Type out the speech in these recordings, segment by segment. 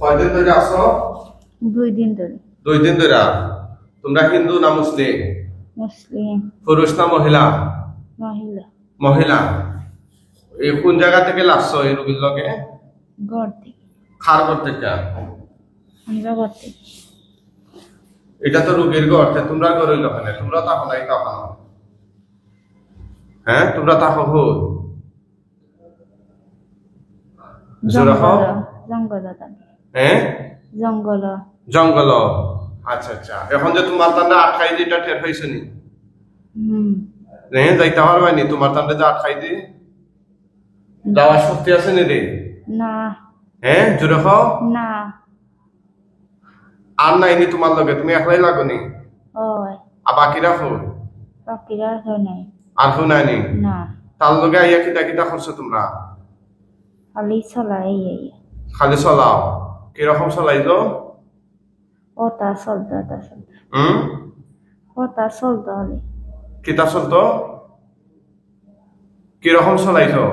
কয়দিন ধরে আসো? 2 দিন ধরে। 2 দিন ধরে। তোমরা হিন্দু না মুসলিম? মুসলিম। পুরুষ না মহিলা? মহিলা। মহিলা। এই কোন জায়গা থেকে লাগছো এই রোগীর লগে? ঘর থেকে। খার ঘর থেকে? আমরা ঘর থেকে। এটা তো রোগীর ঘর, তোমরা ঘর হইল কেন? তোমরা থাকো নাই তখন? হ্যাঁ, তোমরা থাকো হো জঙ্গল। হ্যাঁ, জঙ্গল। জঙ্গল। আচ্ছা আচ্ছা। এখন যে তোমার তান্ডা আটকাই দিয়ে এটা টের পাইছো নি? যাইতে পারবানি তোমার তান্ডা যে আটকাই দিয়ে? যাওয়ার শক্তি আছে নি রে? না। হ্যাঁ, জোরে খাও না। আর নাইনি তোমার লগে? তুমি একলাই লাগনি? ওই আর বাকিরা হো? বাকিরা তো নাই। আর হো নাইনি? না। তার লগে আইয়া কিটা কিটা করছো তোমরা? খালি চলাই। খালি চলাও? কিরকম চলাইছো? ওটা চলতো। ওটা চলতো হলে। কিতা চলতো? কিরকম চলাইছো?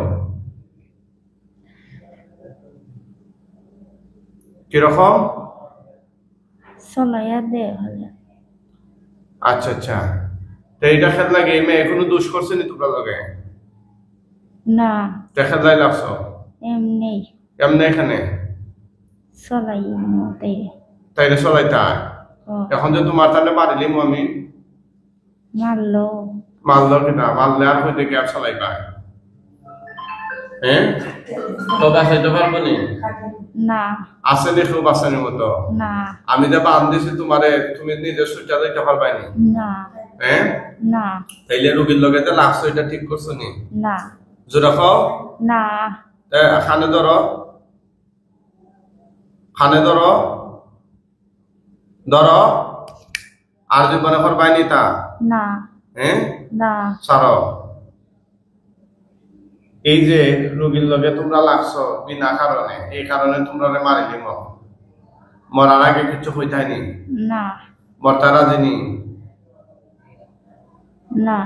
কিরকম চলাইয়া দে হলে। আচ্ছা আচ্ছা। তো এইটা খেত লাগে এই মেয়ে কোনো দোষ করছে নি তোমরা লগে? না। দেখা যায় লাগছো? এমনি। এমনি এখানে চলাই তাইলে চলাইতা? এখন যে তোমার তাহলে মারিলিম আমি? মারলো কিনা? মারলে আর হইতে কি আর চলাইবা? হ্যাঁ, তো বাঁচাইতে পারবো নি? না। আসেনি খুব বাঁচানোর মতো? না। আমি যে বান দিছি তোমারে, তুমি নিজে সুচা দিতে পারবানি? না। হ্যাঁ, না। তাইলে রোগীর লগে তো লাগছো, এটা ঠিক করছো নি? না। জোরে খাও। না। খানে ধরো, খানে ধরো ধরো। আর যে মনে করবাইনি তা? না। হ্যাঁ, না। ছাড়ো। এই যে রোগীর লগে তোমরা লাগছো বিনা কারণে, এই কারণে তোমরা মারিলি মরার আগে কিছু হইতাইনি? না। মরতারা যিনি? না।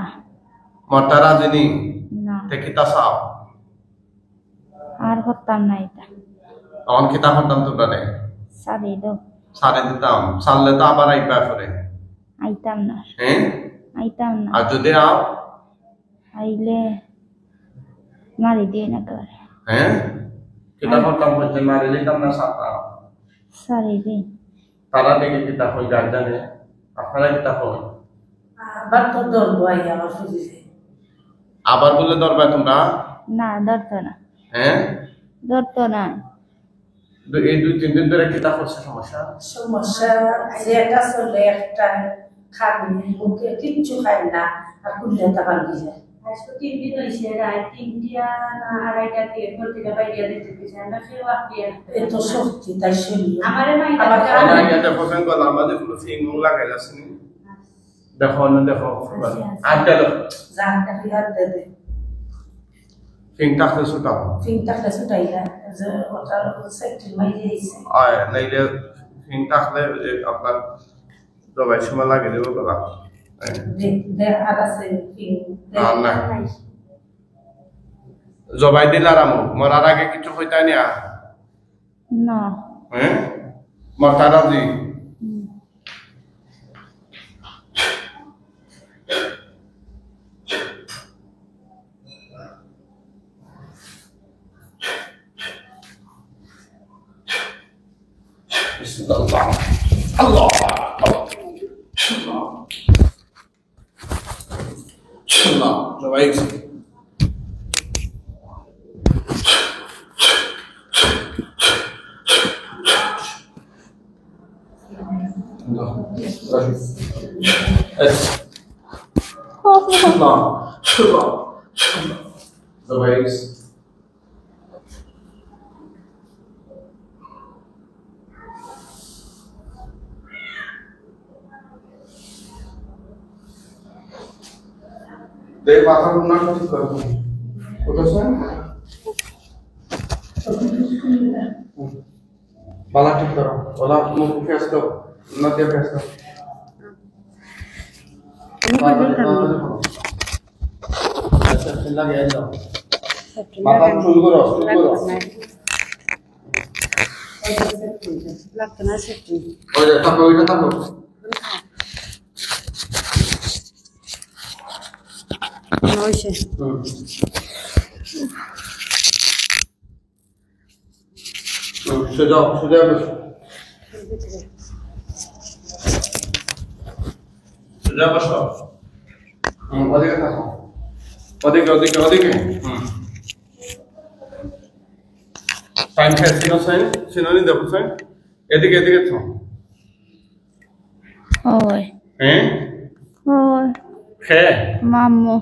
মরতারা যিনি? না। কিতা চাও? আর হতাম না এটা। তখন কিতা হতাম তোমরা? সারি দিতাম। সারলে তো আবার আইবা করে? আইতাম না। হ্যাঁ, আইতাম না। আর যদি আও? আইলে মারি দিয়ে না করে। হ্যাঁ, কিতা করতাম বলতে? মারি দিতাম না, সারতাম? সারি দিন। তারা দেখে কিতা হই গার্জেনে? আপনারা কিতা হই? আবার তো ধরবো আমার ফুজিছে। আবার বলে ধরবা তোমরা? না, ধরতো না। হ্যাঁ, ধরতো না। এই 2-3 দিন ধরে কিতা করছে সমস্যা? যে একটা চলে একটা খাবি মুখে কিচ্ছু খাই না, আর কুলিয়াটা পারবি যায়। আজকে 3 দিন হয়েছে, রাত 3টা না 2:30টা দিয়ে ঘর থেকে বাইরে দিতে দিয়েছে। আমরা কেউ আপিয়া এত শক্তি তাই শরীর আমারে নাই পছন্দ করলাম। আমাদের কোনো ফিং লাগাই যাচ্ছে নি? দেখো না, দেখো আর দেখো জানটা হাত দে ফিং থাকলে ছুটাও। ফিং থাকলে ছুটাইলা যে ওটার সেক্টর মাইরে দিয়েছে। নাইলে ফিং থাকলে আপনার দবাই সময় লাগিয়ে দেবো গলা। আর আছে ফিং না, জবাই দিলাম মরার আগে কিছু হইতাই না? না। হ্যাঁ, মরতারা জি? Allah জবাই দেখ মাথার উন্নয়ন ঠিক করবো বুঝেছো? বালা ঠিক করো, ওলা মুখ ফেস করো, না দিয়ে ফেস করো। আচ্ছা লাগিয়ে দাও, মাথা চুল করো, চুল করো। লাগতো না সেটি ওই যে থাকো ওইটা থাকো হয়েছে সোজা সোজা বসো সোজা বসো ওদিকে থাকো ওদিকে ওদিকে ওদিকে সাইন খাই সিনো সাইন সিনোনি দেখো সাইন এদিকে এদিকে থাকো ওই হ্যাঁ ওই খেয়ে মাম্মু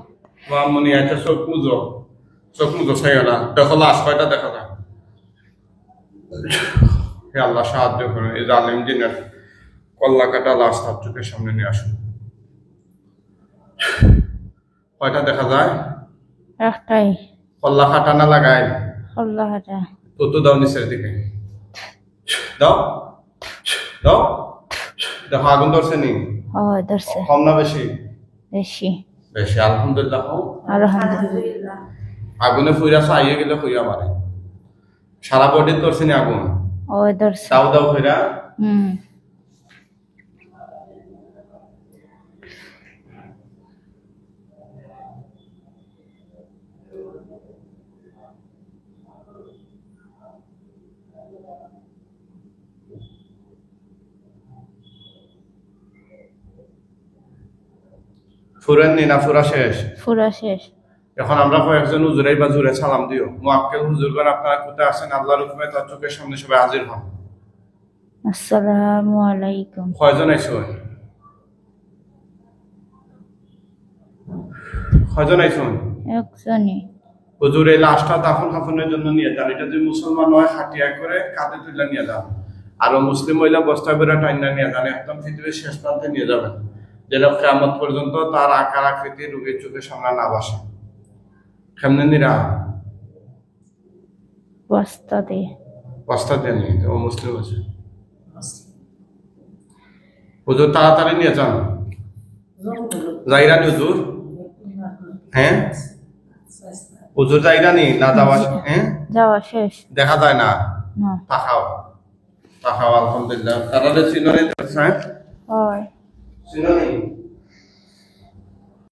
মামনি একটা চোখ মুজো সাইলা দেখো লাশ কয়টা দেখা যায় হে আল্লাহ সাহায্য করুন এই জালিম জিনের কল্লা কাটা লাশ তার চোখের সামনে নিয়ে আসুন কয়টা দেখা যায় একটাই কল্লা কাটা না লাগায় আল্লাহটা তো দাও নিচের দিকে দাও দাও দেখো আগুন ধরছে নি ওই ধরছে কম না বেশি বেশি বেশি আলহামদুলিল্লাহ আলহামদুলিল্লাহ আগুনে ফুইরা চাইয়ে গেলে ফুইরা মারে সারা বডি ধরছে নি আগুন ওই ধরছে দাও দাও ফুইরা হুম ফুরেননি না ফুরা শেষ পুরা শেষ এখন আমরা কয়েকজন হুজুরাই বা জুড়ে সালাম দিও মুআক্কেল হুজুরগণ আপনারা কোথায় আছেন আল্লাহর হুকুমে তার চোখের সামনে সবাই হাজির হন আসসালামু আলাইকুম কয়জন আইছো কয়জন আইছো একজনই হুজুর এই লাশটা দাফন কাফনের জন্য নিয়ে যান এটা যদি মুসলমান হয় খাটিয়া করে কাঁধে তুলে নিয়ে যান আরো মুসলিম মহিলা বস্তা করে টাইনা নিয়ে যান একদম পৃথিবীর শেষ প্রান্তে নিয়ে যাবেন যেটা কিয়ামত পর্যন্ত তার আকার আকৃতি রোগীর চোখের সামনে না বসে কেমনে নিরা বস্তা দিয়ে বস্তা দিয়ে নিয়ে ও মুসলিম আছে হুজুর তাড়াতাড়ি নিয়ে যান যাইরা নি হুজুর হ্যাঁ হুজুর যাইরা নি না যাওয়া হ্যাঁ যাওয়া শেষ দেখা যায় না না তাকাও তাকাও আলহামদুলিল্লাহ তারা চিনরে ওই চিননি